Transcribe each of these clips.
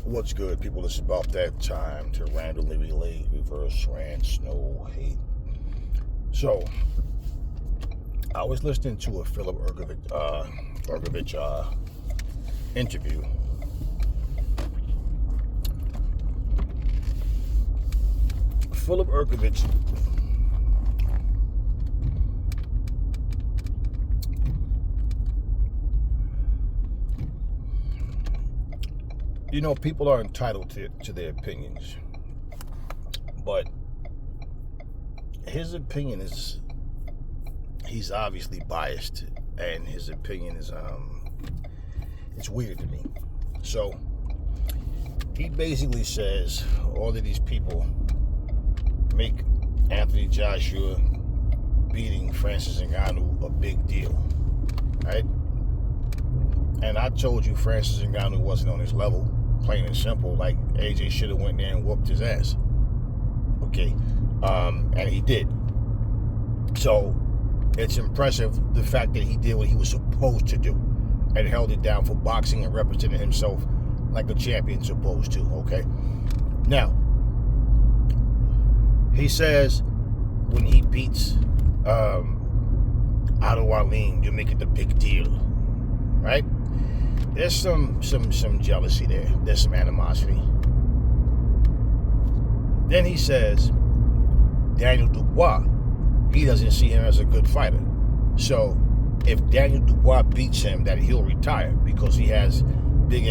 What's good, people? It's about that time to randomly relay reverse rants, no hate. So, I was listening to a Philip Hrgovic interview. Philip Hrgovic people are entitled to their opinions, but his opinion is, he's obviously biased, and his opinion is, it's weird to me. So, he basically says all of these people make Anthony Joshua beating Francis Ngannou a big deal, right? And I told you Francis Ngannou wasn't on his level, plain and simple. Like, AJ should have went there and whooped his ass. Okay, and he did. So it's impressive the fact that he did what he was supposed to do and held it down for boxing and represented himself like a champion's supposed to. Okay, now he says when he beats Ngannou Wallin, you make it a big deal, right? There's some jealousy there. There's some animosity. Then he says Daniel Dubois, he doesn't see him as a good fighter. So if Daniel Dubois beats him, that he'll retire because he has big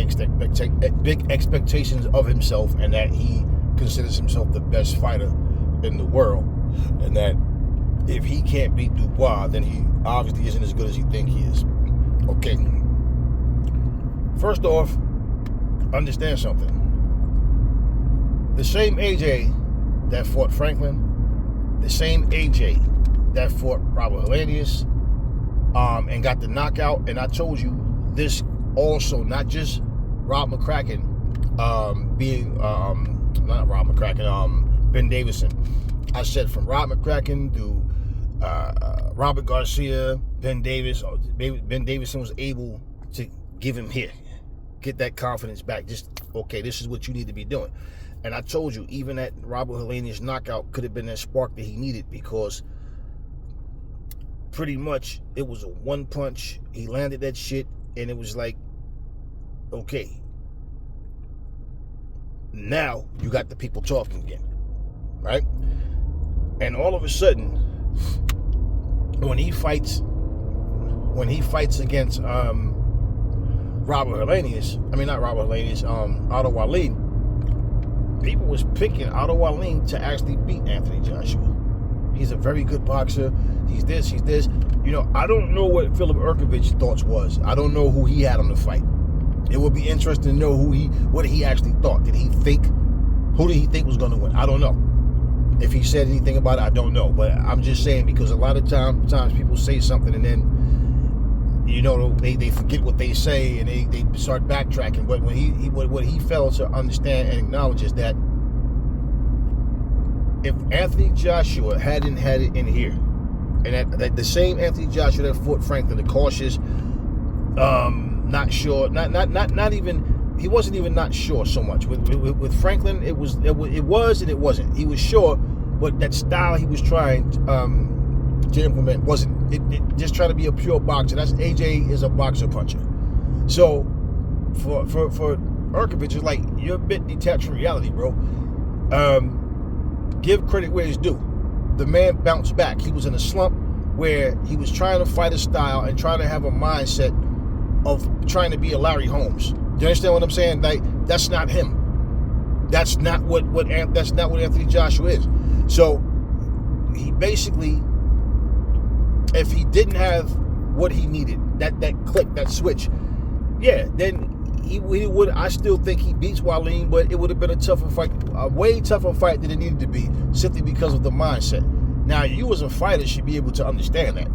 expectations of himself, and that he considers himself the best fighter in the world, and that if he can't beat Dubois, then he obviously isn't as good as he thinks he is. Okay. First off, understand something. The same AJ that fought Franklin, the same AJ that fought Robert Helenius, and got the knockout, and I told you this also, not just Rob McCracken not Rob McCracken, Ben Davison. I said from Rob McCracken to Robert Garcia, Ben Davison was able to give him here. Get that confidence back. Just, okay, this is what you need to be doing. And I told you, even that Robert Helenius knockout could have been that spark that he needed, because pretty much it was a one punch. He landed that shit, and it was like, okay, now you got the people talking again, right? And all of a sudden, when he fights against Ngannou Wallin, people was picking Ngannou Wallin to actually beat Anthony Joshua. He's a very good boxer. He's this. I don't know what Philip Hrgovic's thoughts was. I don't know who he had on the fight. It would be interesting to know what he actually thought. Who did he think was going to win? I don't know. If he said anything about it, I don't know. But I'm just saying, because a lot of times people say something and then, they forget what they say, and they start backtracking. But what he failed to understand and acknowledge is that if Anthony Joshua hadn't had it in here, and that the same Anthony Joshua that fought Franklin, the cautious, not sure, not even, he wasn't even not sure so much. With Franklin, it was and it wasn't. He was sure, but that style he was trying to implement wasn't. It just trying to be a pure boxer. That's AJ is a boxer puncher. So for Hrgovic, it's like, you're a bit detached from reality, bro. Give credit where it's due. The man bounced back. He was in a slump where he was trying to fight a style and trying to have a mindset of trying to be a Larry Holmes. You understand what I'm saying? Like, that's not him. That's not what Anthony Joshua is. So he basically, if he didn't have what he needed, that click, that switch, yeah, then he would. I still think he beats Wallin, but it would have been a way tougher fight than it needed to be, simply because of the mindset. Now, you as a fighter should be able to understand that.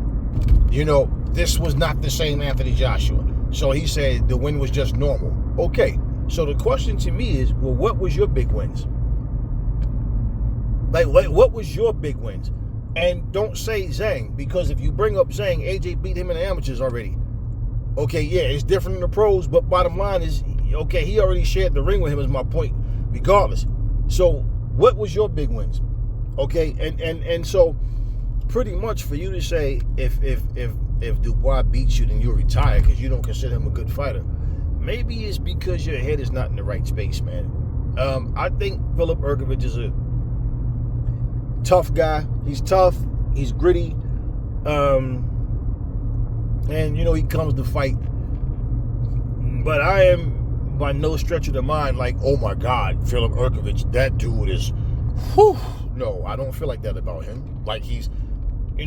This was not the same Anthony Joshua. So he said the win was just normal. Okay, so the question to me is, well, what was your big wins? Like, what was your big wins? And don't say Zhang, because if you bring up Zhang, AJ beat him in the amateurs already. Okay, yeah, it's different in the pros, but bottom line is, okay, he already shared the ring with him is my point, regardless. So what was your big wins? Okay, and so pretty much for you to say if Dubois beats you, then you'll retire because you don't consider him a good fighter. Maybe it's because your head is not in the right space, man. I think Philip Hrgovic is a tough guy. He's tough. He's gritty. And, he comes to fight. But I am by no stretch of the mind like, oh, my God, Philip Hrgovic, that dude is, whew. No, I don't feel like that about him. Like he's, he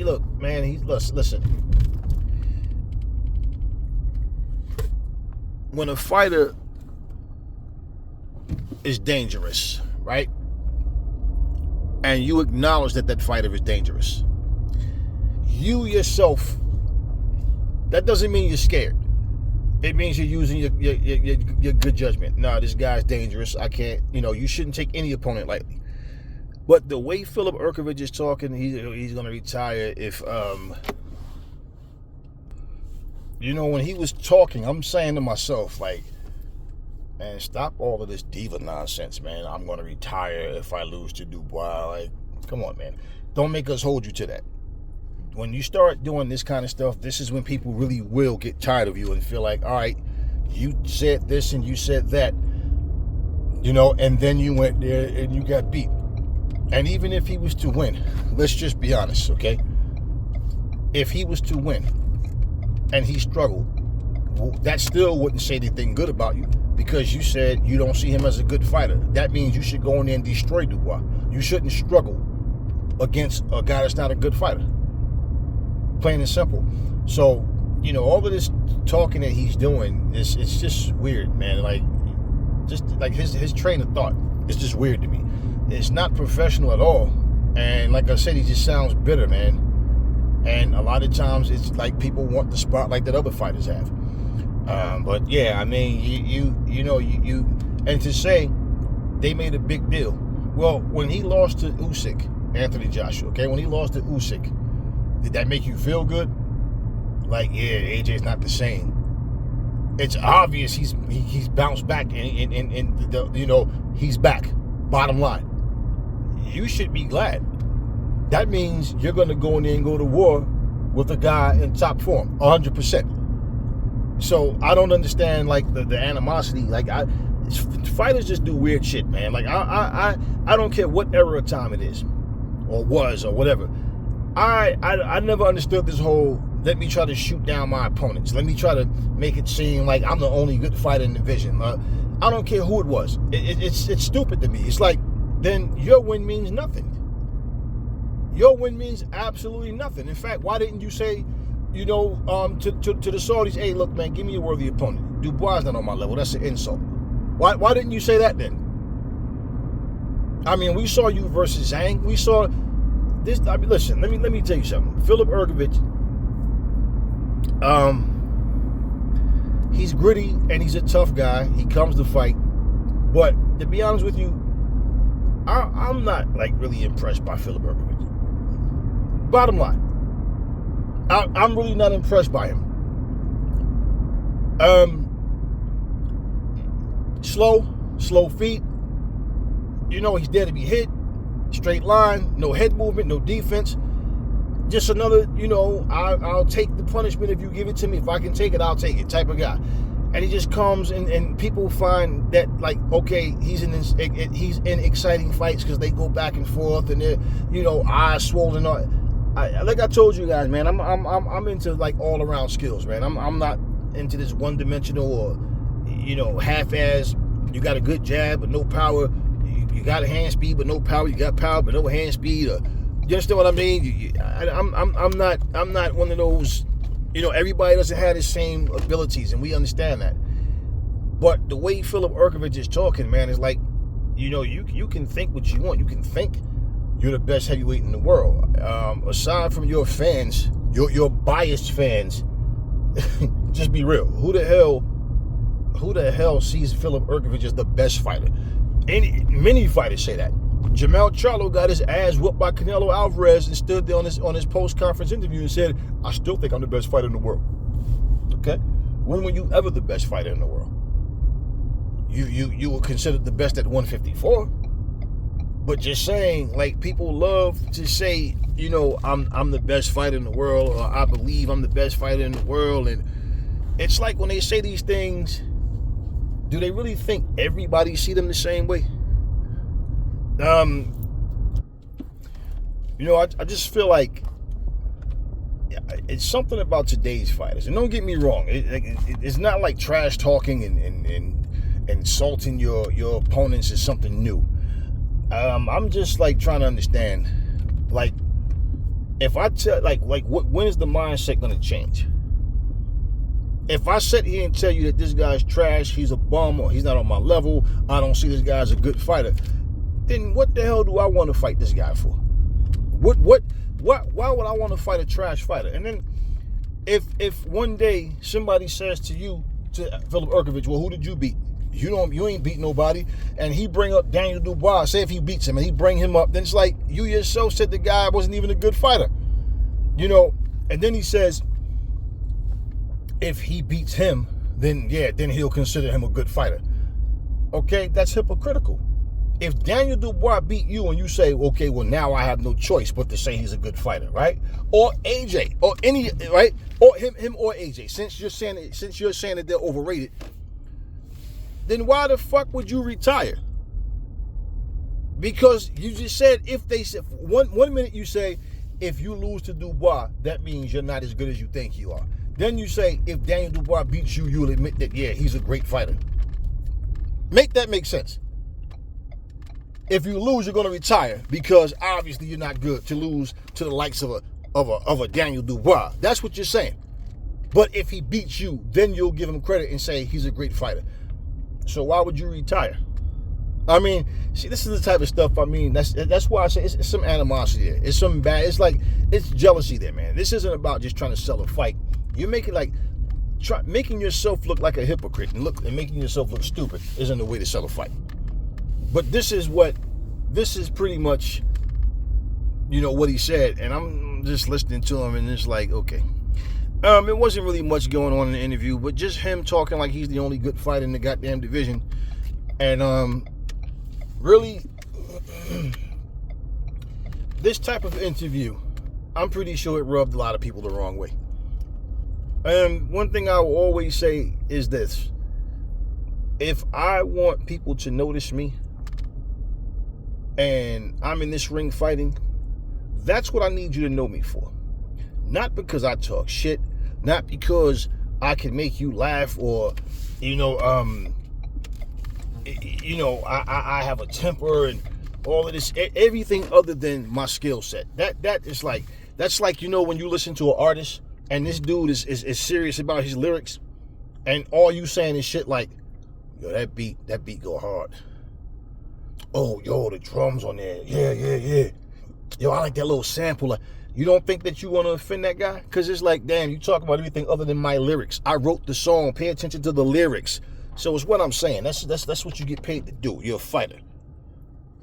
look, man, listen. When a fighter is dangerous, right? And you acknowledge that fighter is dangerous. You yourself, that doesn't mean you're scared. It means you're using your good judgment. No, this guy's dangerous. I can't, you shouldn't take any opponent lightly. But the way Philip Hrgovic is talking, he's going to retire if, when he was talking, I'm saying to myself, like, man, stop all of this diva nonsense, man. I'm going to retire if I lose to Dubois. Like, come on, man. Don't make us hold you to that. When you start doing this kind of stuff, this is when people really will get tired of you and feel like, all right, you said this and you said that, and then you went there and you got beat. And even if he was to win, let's just be honest, okay? If he was to win and he struggled, well, that still wouldn't say anything good about you because you said you don't see him as a good fighter. That means you should go in there and destroy Dubois. You shouldn't struggle against a guy that's not a good fighter. Plain and simple. So, all of this talking that he's doing, it's just weird, man. Like, just like his train of thought is just weird to me. It's not professional at all. And like I said, he just sounds bitter, man. And a lot of times it's like people want the spotlight that other fighters have. But yeah, I mean, you and to say they made a big deal. Well, when he lost to Usyk, Anthony Joshua, okay, when he lost to Usyk, did that make you feel good? Like, yeah, AJ's not the same. It's obvious he's bounced back and he's back. Bottom line, you should be glad. That means you're going to go in there and go to war with a guy in top form, 100%. So I don't understand like the animosity. Like fighters just do weird shit, man. Like I don't care what era of time it is, or was, or whatever. I never understood this whole let me try to shoot down my opponents. Let me try to make it seem like I'm the only good fighter in the division. I don't care who it was. It's stupid to me. It's like, then your win means nothing. Your win means absolutely nothing. In fact, why didn't you say, to the Saudis, hey, look, man, give me a worthy opponent. Dubois is not on my level. That's an insult. Why didn't you say that then? I mean, we saw you versus Zhang. We saw this. I mean, listen, let me tell you something. Philip Hrgovic, he's gritty and he's a tough guy. He comes to fight. But to be honest with you, I'm not like really impressed by Philip Hrgovic. Bottom line, I'm really not impressed by him. Slow feet. He's there to be hit. Straight line, no head movement, no defense. Just another, I'll take the punishment if you give it to me. If I can take it, I'll take it type of guy. And he just comes and people find that like, okay, he's in exciting fights because they go back and forth and they're, eyes swollen. Like I told you guys, man, I'm into like all around skills, man. I'm not into this one dimensional or half-ass. You got a good jab but no power. You got a hand speed but no power. You got power but no hand speed. You understand what I mean? I'm not one of those. Everybody doesn't have the same abilities, and we understand that. But the way Philip Hrgovic is talking, man, is like, you can think what you want. You can think you're the best heavyweight in the world. Aside from your fans, your biased fans, just be real. Who the hell sees Philip Hrgovic as the best fighter? Many fighters say that. Jamel Charlo got his ass whooped by Canelo Alvarez and stood there on his post-conference interview and said, I still think I'm the best fighter in the world. Okay? When were you ever the best fighter in the world? you were considered the best at 154. But just saying, like, people love to say, you know, I'm the best fighter in the world, or I believe I'm the best fighter in the world. And it's like when they say these things, do they really think everybody see them the same way? You know, I just feel like it's something about today's fighters. And don't get me wrong, it's not like trash talking and insulting your opponents is something new. I'm just like trying to understand, like, if I tell, when is the mindset going to change? If I sit here and tell you that this guy's trash, he's a bum, or he's not on my level, I don't see this guy as a good fighter, then what the hell do I want to fight this guy for? Why would I want to fight a trash fighter? And then if one day somebody says to you, to Philip Hrgovic, well, who did you beat? You ain't beat nobody. And he bring up Daniel Dubois. Say if he beats him and he bring him up, then it's like you yourself said the guy wasn't even a good fighter. You know, and then he says if he beats him, then he'll consider him a good fighter. Okay, that's hypocritical. If Daniel Dubois beat you and you say, okay, well, now I have no choice but to say he's a good fighter, right? Or AJ, or any, right? Or him or AJ, since you're saying that they're overrated, then why the fuck would you retire? Because you just said if they said one minute you say if you lose to Dubois, that means you're not as good as you think you are. Then you say if Daniel Dubois beats you, you'll admit that he's a great fighter. Make that make sense. If you lose, you're going to retire because obviously you're not good to lose to the likes of a Daniel Dubois. That's what you're saying. But if he beats you, then you'll give him credit and say he's a great fighter. So why would you retire? I mean, see, this is the type of stuff, I mean, that's why I say it's some animosity there. It's some bad, it's jealousy there, man. This isn't about just trying to sell a fight. You make it like, making yourself look like a hypocrite and making yourself look stupid isn't the way to sell a fight. But this is pretty much, you know, what he said. And I'm just listening to him and it's like, okay. It wasn't really much going on in the interview, but just him talking like he's the only good fighter in the goddamn division. And really, this type of interview, I'm pretty sure it rubbed a lot of people the wrong way. And one thing I will always say is this. If I want people to notice me and I'm in this ring fighting, that's what I need you to know me for. Not because I talk shit, not because I can make you laugh or, I have a temper and all of this, everything other than my skill set. That's like, when you listen to an artist and this dude is serious about his lyrics and all you saying is shit like, yo, that beat go hard. Oh, yo, the drums on there. Yeah. Yo, I like that little sample. Like, you don't think that you want to offend that guy? Because it's like, damn, you talk about everything other than my lyrics. I wrote the song. Pay attention to the lyrics. So it's what I'm saying. That's what you get paid to do. You're a fighter.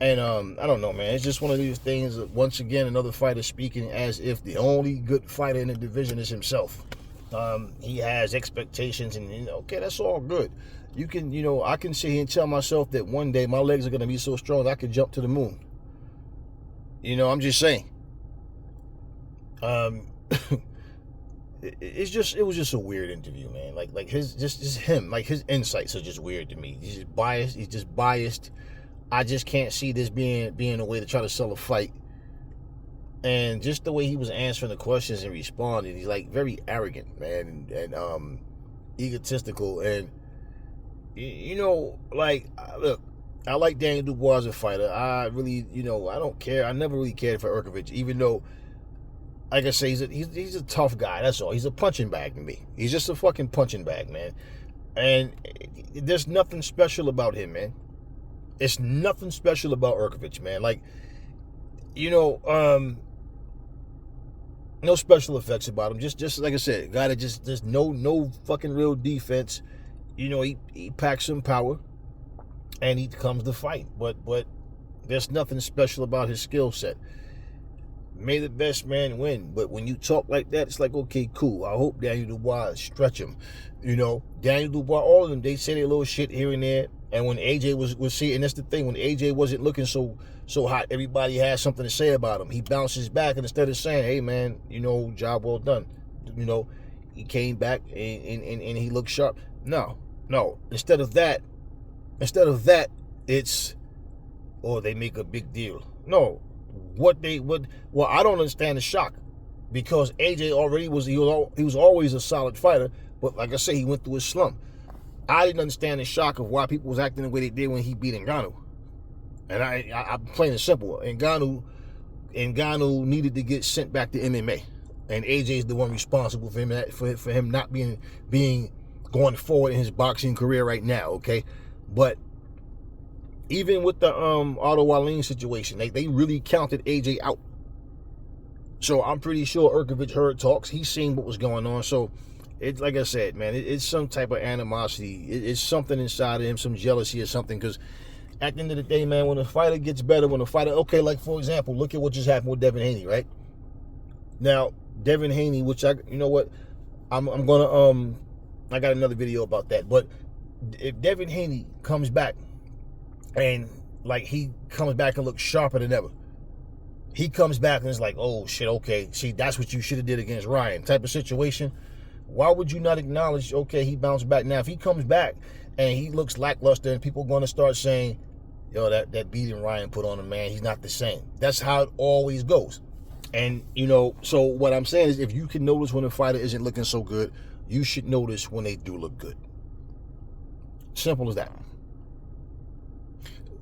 And I don't know, man. It's just one of these things. Once again, another fighter speaking as if the only good fighter in the division is himself. He has expectations, and okay, that's all good. You can, I can sit here and tell myself that one day my legs are going to be so strong that I can jump to the moon. I'm just saying. It was just a weird interview, man. Like his him, like his insights are just weird to me. He's just biased. I just can't see this being a way to try to sell a fight. And just the way he was answering the questions and responding, he's like very arrogant, man, and egotistical. And look, I like Daniel Dubois as a fighter. I really, I don't care. I never really cared for Hrgovic, even though, like I say, he's a tough guy. That's all. He's a punching bag to me. He's just a fucking punching bag, man. And there's nothing special about him, man. It's nothing special about Hrgovic, man. Like, no special effects about him. Just like I said, a guy that just no fucking real defense. He packs some power, and he comes to fight. But there's nothing special about his skill set. May the best man win. But when you talk like that, it's like, okay, cool. I hope Daniel Dubois stretch him. Daniel Dubois, all of them, they say their little shit here and there. And when AJ was see, and that's the thing, when AJ wasn't looking so hot, everybody had something to say about him. He bounces back, and instead of saying, "Hey man, job well done," he came back and he looked sharp. No. Instead of that, it's they make a big deal. No, well, I don't understand the shock, because AJ already he was always a solid fighter, but like I say, he went through a slump. I didn't understand the shock of why people was acting the way they did when he beat Ngannou. And I'm plain and simple. Ngannou needed to get sent back to MMA, and AJ is the one responsible for him not being going forward in his boxing career right now. Okay, but even with the Otto Wallin situation, they really counted AJ out. So I'm pretty sure Hrgovic heard talks. He's seen what was going on. So it's like I said, man, it's some type of animosity. It's something inside of him, some jealousy or something. Because at the end of the day, man, when a fighter gets better, okay, like for example, look at what just happened with Devin Haney, right? Now, Devin Haney, which I'm gonna I got another video about that. But if Devin Haney comes back and he comes back and looks sharper than ever, he comes back and it's like, oh shit, okay, see, that's what you should have did against Ryan type of situation. Why would you not acknowledge, okay, he bounced back? Now, if he comes back and he looks lackluster, and people are going to start saying, yo, that beating Ryan put on him, man, he's not the same. That's how it always goes. And, so what I'm saying is, if you can notice when a fighter isn't looking so good, you should notice when they do look good. Simple as that.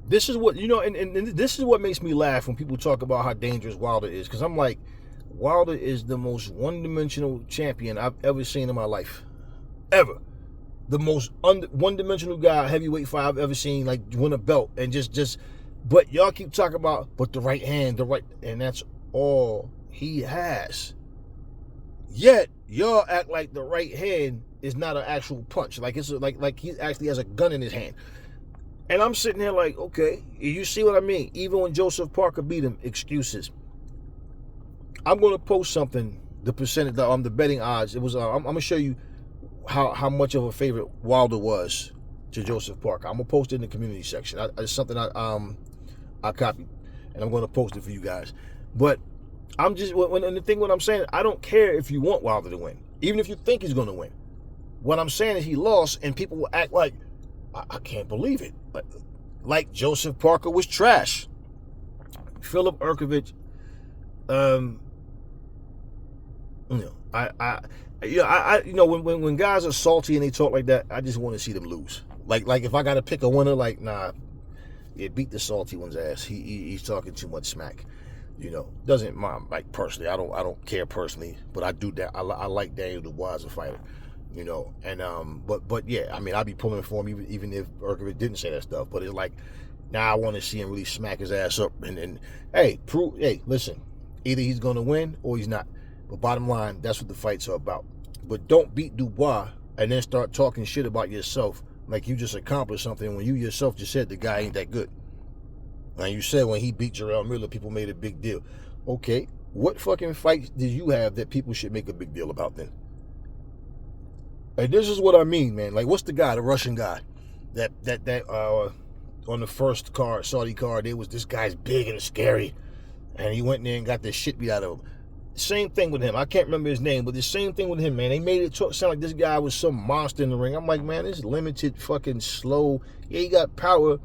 This is what, and this is what makes me laugh when people talk about how dangerous Wilder is. Because I'm like, Wilder is the most one-dimensional champion I've ever seen in my life. Ever. The most one-dimensional guy, heavyweight fight I've ever seen, win a belt. And but y'all keep talking about, but the right hand, and that's all he has. Yet, y'all act like the right hand is not an actual punch. Like he actually has a gun in his hand. And I'm sitting here like, okay, you see what I mean? Even when Joseph Parker beat him, excuses. I'm going to post something, the percentage, the betting odds. It was. I'm going to show you how much of a favorite Wilder was to Joseph Parker. I'm going to post it in the community section. It's something I copied, and I'm going to post it for you guys. But I'm just, what I'm saying, I don't care if you want Wilder to win, even if you think he's going to win. What I'm saying is he lost, and people will act like, I can't believe it. Like Joseph Parker was trash. Philip Hrgovic, when guys are salty and they talk like that, I just want to see them lose. Like if I got to pick a winner, beat the salty one's ass. He's talking too much smack. Doesn't mind, personally. I don't care personally, but I do that. I like Daniel Dubois as a fighter. But yeah, I mean, I'd be pulling for him even if Hrgovic didn't say that stuff. But it's like, now I want to see him really smack his ass up and hey, listen, either he's gonna win or he's not. But bottom line, that's what the fights are about. But don't beat Dubois and then start talking shit about yourself like you just accomplished something when you yourself just said the guy ain't that good. And you said when he beat Jarrell Miller, people made a big deal. Okay, what fucking fights did you have that people should make a big deal about then? This is what I mean, man. What's the guy, the Russian guy, that on the first card, Saudi card, there was this guy's big and scary, and he went in there and got the shit beat out of him. Same thing with him. I can't remember his name, but the same thing with him, man. They made it sound like this guy was some monster in the ring. I'm like, man, this limited, fucking slow. Yeah, he got power,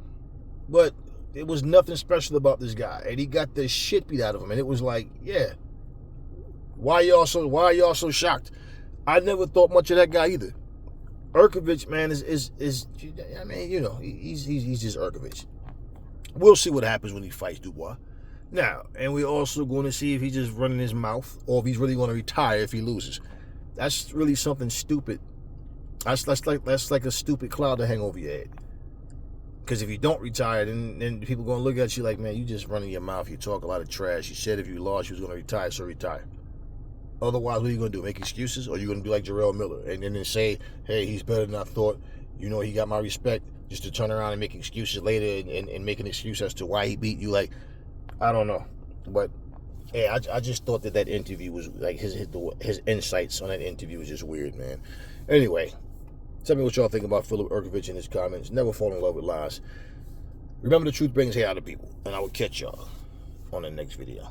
but it was nothing special about this guy, and he got the shit beat out of him. And it was like, yeah, why are y'all so shocked? I never thought much of that guy either. Hrgovic, man, is I mean, he's just Hrgovic. We'll see what happens when he fights Dubois. Now, and we're also going to see if he's just running his mouth or if he's really going to retire if he loses. That's really something stupid. That's like a stupid cloud to hang over your head. Because if you don't retire, then people are going to look at you like, man, you just running your mouth. You talk a lot of trash. You said if you lost, you was going to retire, so retire. Otherwise, what are you going to do? Make excuses? Or are you going to do like Jarrell Miller and then say, hey, he's better than I thought. He got my respect, just to turn around and make excuses later and make an excuse as to why he beat you. Like, I don't know. But, hey, I just thought that interview was, like, his insights on that interview was just weird, man. Anyway, Tell me what y'all think about Philip Hrgovic in his comments. Never fall in love with lies. Remember, the truth brings hate out of people. And I will catch y'all on the next video.